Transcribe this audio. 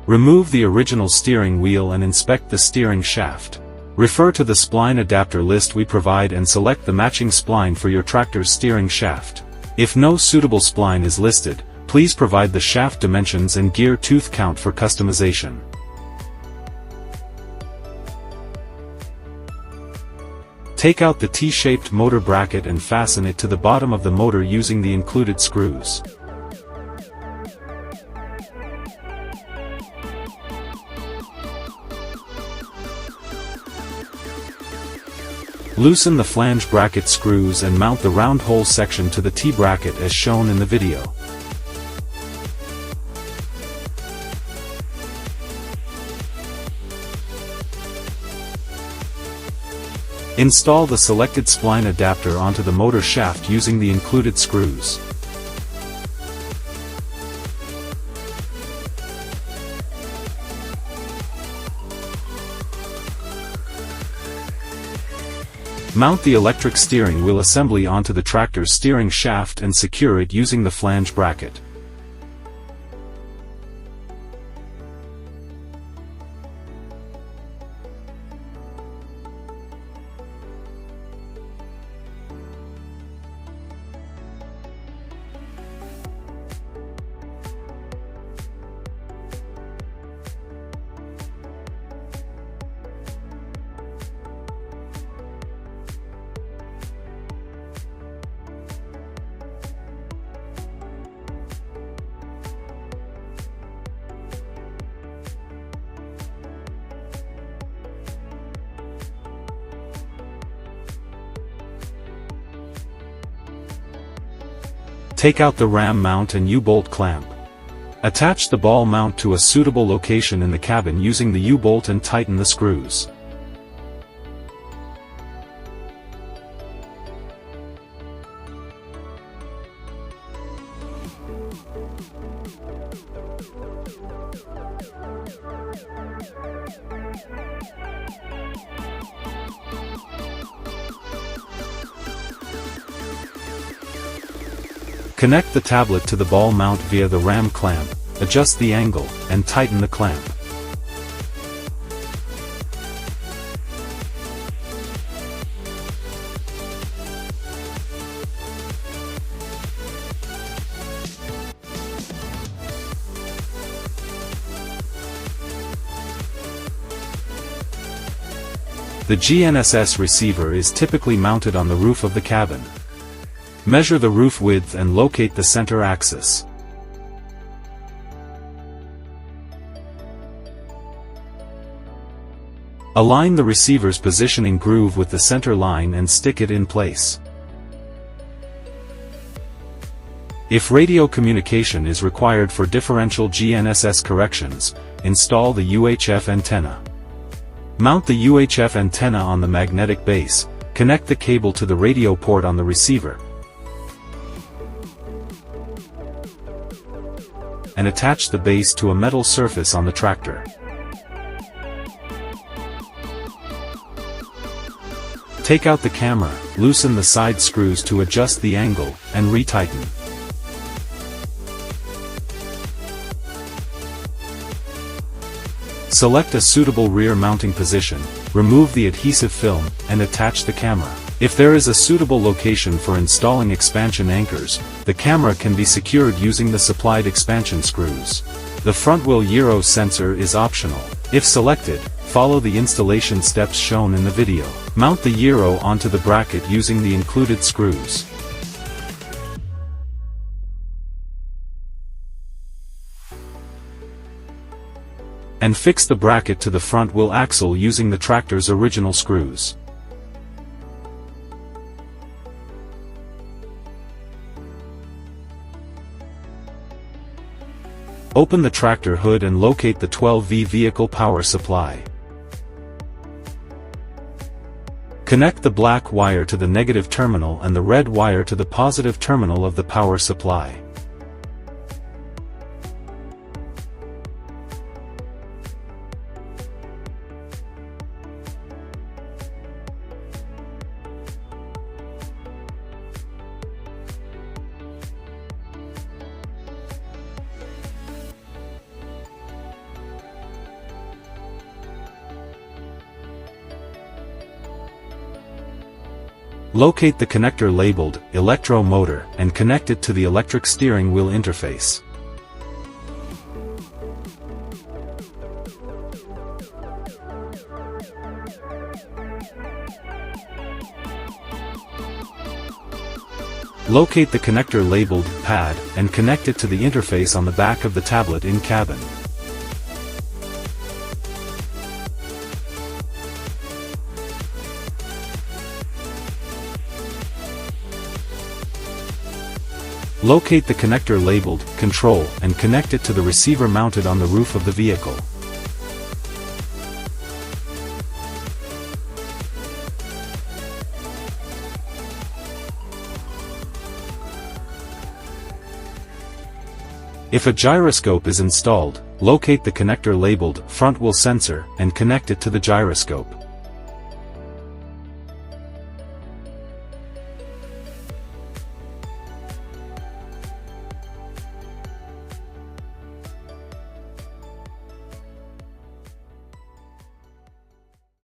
Remove the original steering wheel and inspect the steering shaft. Refer to the spline adapter list we provide and select the matching spline for your tractor's steering shaft. If no suitable spline is listed, please provide the shaft dimensions and gear tooth count for customization. Take out the T-shaped motor bracket and fasten it to the bottom of the motor using the included screws. Loosen the flange bracket screws and mount the round hole section to the T-bracket as shown in the video. Install the selected spline adapter onto the motor shaft using the included screws. Mount the electric steering wheel assembly onto the tractor's steering shaft and secure it using the flange bracket. Take out the ram mount and U-bolt clamp. Attach the ball mount to a suitable location in the cabin using the U-bolt and tighten the screws. Connect the tablet to the ball mount via the ram clamp, adjust the angle, and tighten the clamp. The GNSS receiver is typically mounted on the roof of the cabin. Measure the roof width and locate the center axis. Align the receiver's positioning groove with the center line and stick it in place. If radio communication is required for differential GNSS corrections, install the UHF antenna. Mount the UHF antenna on the magnetic base, connect the cable to the radio port on the receiver, and attach the base to a metal surface on the tractor. Take out the camera, loosen the side screws to adjust the angle, and retighten. Select a suitable rear mounting position, remove the adhesive film, and attach the camera. If there is a suitable location for installing expansion anchors, the camera can be secured using the supplied expansion screws. The front wheel gyro sensor is optional. If selected, follow the installation steps shown in the video. Mount the gyro onto the bracket using the included screws. And fix the bracket to the front wheel axle using the tractor's original screws. Open the tractor hood and locate the 12V vehicle power supply. Connect the black wire to the negative terminal and the red wire to the positive terminal of the power supply. Locate the connector labeled Electro Motor and connect it to the electric steering wheel interface. Locate the connector labeled Pad and connect it to the interface on the back of the tablet in cabin. Locate the connector labeled Control and connect it to the receiver mounted on the roof of the vehicle. If a gyroscope is installed, locate the connector labeled Front Wheel Sensor and connect it to the gyroscope.